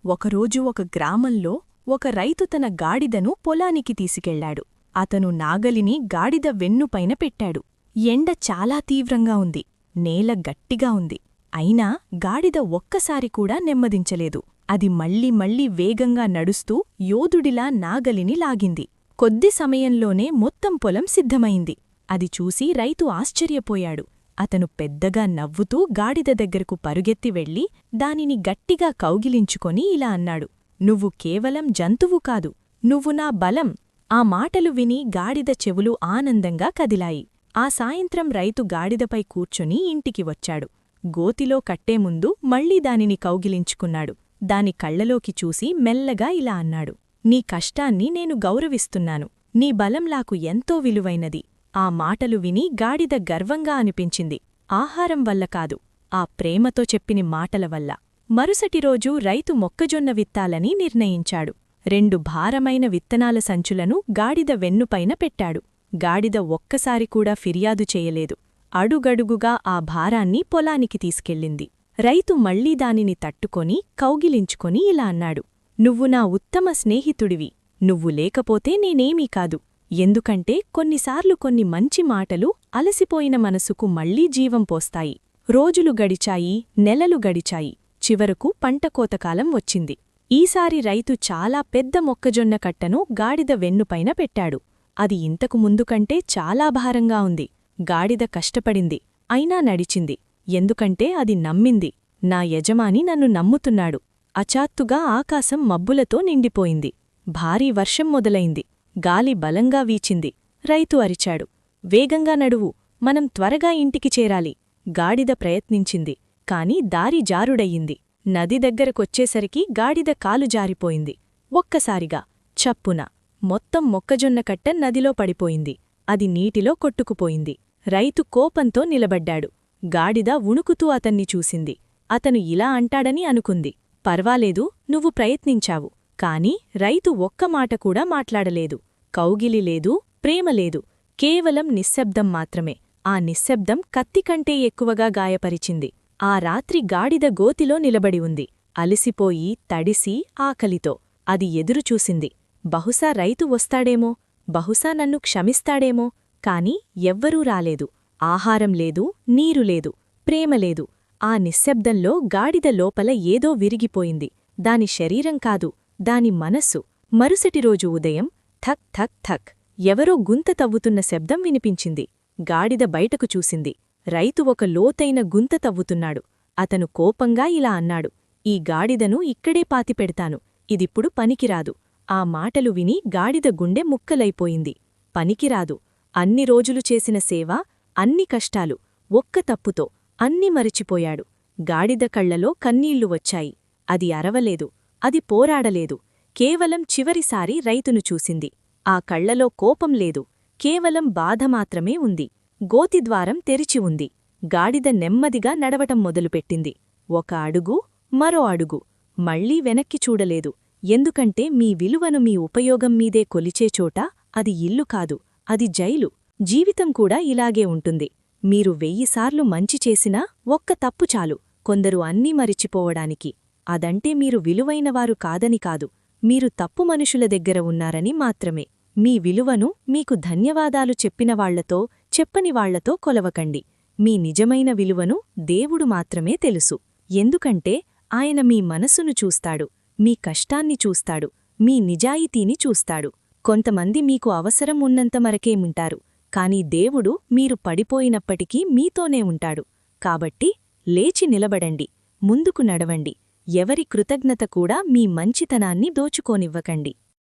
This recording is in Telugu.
ఒకరోజు ఒక గ్రామంలో ఒక రైతు తన గాడిదను పొలానికి తీసుకెళ్లాడు. అతను నాగలిని గాడిద వెన్నుపైన పెట్టాడు. ఎండ చాలా తీవ్రంగా ఉంది. నేల గట్టిగా ఉంది. అయినా గాడిద ఒక్కసారి కూడా నెమ్మదించలేదు. అది మళ్ళీ మళ్ళీ వేగంగా నడుస్తూ యోధుడిలా నాగలిని లాగింది. కొద్ది సమయంలోనే మొత్తం పొలం సిద్ధమైంది. అది చూసి రైతు ఆశ్చర్యపోయాడు. అతను పెద్దగా నవ్వుతూ గాడిద దగ్గరకు పరుగెత్తి వెళ్లి దానిని గట్టిగా కౌగిలించుకొని ఇలా అన్నాడు, "నువ్వు కేవలం జంతువు కాదు, నువ్వు నా బలం." ఆ మాటలు విని గాడిద చెవులు ఆనందంగా కదిలాయి. ఆ సాయంత్రం రైతు గాడిదపై కూర్చుని ఇంటికి వచ్చాడు. గోతిలో కట్టే ముందు మళ్లీ దానిని కౌగిలించుకున్నాడు. దాని కళ్లలోకి చూసి మెల్లగా ఇలా అన్నాడు, "నీ కష్టాన్ని నేను గౌరవిస్తున్నాను. నీ బలం నాకు ఎంతో విలువైనది." ఆ మాటలు విని గాడిద గర్వంగా అనిపించింది. ఆహారం వల్ల కాదు, ఆ ప్రేమతో చెప్పిన మాటల వల్ల. మరుసటి రోజు రైతు మొక్కజొన్న విత్తాలని నిర్ణయించాడు. 2 భారమైన విత్తనాల సంచులను గాడిద వెన్నుపైన పెట్టాడు. గాడిద ఒక్కసారి కూడా ఫిర్యాదు చేయలేదు. అడుగడుగుగా ఆ భారాన్ని పొలానికి తీసుకెళ్ళింది. రైతు మళ్లీ దానిని తట్టుకొని కౌగిలించుకొని ఇలా అన్నాడు, "నువ్వు నా ఉత్తమ స్నేహితుడివి. నువ్వు లేకపోతే నేనేమీ కాదు. ఎందుకంటే కొన్నిసార్లు కొన్ని మంచి మాటలు అలసిపోయిన మనసుకు మళ్లీ జీవం పోస్తాయి." రోజులు గడిచాయి, నెలలు గడిచాయి. చివరకు పంటకోతకాలం వచ్చింది. ఈసారి రైతు చాలా పెద్ద మొక్కజొన్న కట్టను గాడిద వెన్నుపైన పెట్టాడు. అది ఇంతకు ముందు కంటే చాలా భారంగా ఉంది. గాడిద కష్టపడింది, అయినా నడిచింది. ఎందుకంటే అది నమ్మింది, నా యజమాని నన్ను నమ్ముతున్నాడు. అచాత్తుగా ఆకాశం మబ్బులతో నిండిపోయింది. భారీ వర్షం మొదలైంది. గాలి బలంగా వీచింది. రైతు అరిచాడు, "వేగంగా నడువు, మనం త్వరగా ఇంటికి చేరాలి." గాడిద ప్రయత్నించింది, కాని దారి జారుడయ్యింది. నది దగ్గరకొచ్చేసరికి గాడిద కాలు జారిపోయింది. ఒక్కసారిగా చప్పున మొత్తం మొక్కజొన్న కట్ట నదిలో పడిపోయింది. అది నీటిలో కొట్టుకుపోయింది. రైతు కోపంతో నిలబడ్డాడు. గాడిద ఉణుకుతూ అతన్ని చూసింది. అతను ఇలా అంటాడని అనుకుంది, "పర్వాలేదు, నువ్వు ప్రయత్నించావు." కాని రైతు ఒక్క మాట కూడా మాట్లాడలేదు. కౌగిలి లేదు, ప్రేమలేదు, కేవలం నిశ్శబ్దం మాత్రమే. ఆ నిశ్శబ్దం కత్తికంటే ఎక్కువగా గాయపరిచింది. ఆ రాత్రి గాడిద గోతిలో నిలబడి ఉంది, అలిసిపోయి, తడిసి, ఆకలితో. అది ఎదురుచూసింది. బహుశా రైతు వస్తాడేమో, బహుశా నన్ను క్షమిస్తాడేమో. కాని ఎవ్వరూ రాలేదు. ఆహారం లేదు, నీరు లేదు, ప్రేమలేదు. ఆ నిశ్శబ్దంలో గాడిద లోపల ఏదో విరిగిపోయింది. దాని శరీరం కాదు, దాని మనస్సు. మరుసటి రోజు ఉదయం థక్ థక్ థక్ ఎవరో గుంత తవ్వుతున్న శబ్దం వినిపించింది. గాడిద బయటకు చూసింది. రైతు ఒక లోతైన గుంత తవ్వుతున్నాడు. అతను కోపంగా ఇలా అన్నాడు, "ఈ గాడిదను ఇక్కడే పాతిపెడతాను. ఇదిప్పుడు పనికిరాదు." ఆ మాటలు విని గాడిద గుండె ముక్కలైపోయింది. పనికిరాదు. అన్ని రోజులు చేసిన సేవ, అన్ని కష్టాలు, ఒక్క తప్పుతో అన్నీ మరిచిపోయాడు. గాడిద కళ్లలో కన్నీళ్లు వచ్చాయి. అది అరవలేదు, అది పోరాడలేదు. కేవలం చివరిసారి రైతును చూసింది. ఆ కళ్లలో కోపం లేదు, కేవలం బాధ మాత్రమే ఉంది. గోతిద్వారం తెరిచి ఉంది. గాడిద నెమ్మదిగా నడవటం మొదలుపెట్టింది. ఒక అడుగు, మరో అడుగు. మళ్లీ వెనక్కి చూడలేదు. ఎందుకంటే మీ విలువను మీ ఉపయోగం మీదే కొలిచే చోట అది ఇల్లు కాదు, అది జైలు. జీవితం కూడా ఇలాగే ఉంటుంది. మీరు 1000 సార్లు మంచి చేసినా ఒక్క తప్పు చాలు కొందరు అన్నీ మరిచిపోవడానికి. అదంటే మీరు విలువైనవారు కాదని కాదు, మీరు తప్పు మనుషుల దగ్గర ఉన్నారని మాత్రమే. మీ విలువను మీకు ధన్యవాదాలు చెప్పినవాళ్లతో, చెప్పనివాళ్లతో కొలవకండి. మీ నిజమైన విలువను దేవుడు మాత్రమే తెలుసు. ఎందుకంటే ఆయన మీ మనసును చూస్తాడు, మీ కష్టాన్ని చూస్తాడు, మీ నిజాయితీని చూస్తాడు. కొంతమంది మీకు అవసరం ఉన్నంత మరకేముంటారు, కాని దేవుడు మీరు పడిపోయినప్పటికీ మీతోనే ఉంటాడు. కాబట్టి లేచి నిలబడండి, ముందుకు నడవండి. ఎవరి కృతజ్ఞత కూడా మీ మంచితనాన్ని దోచుకోనివ్వకండి.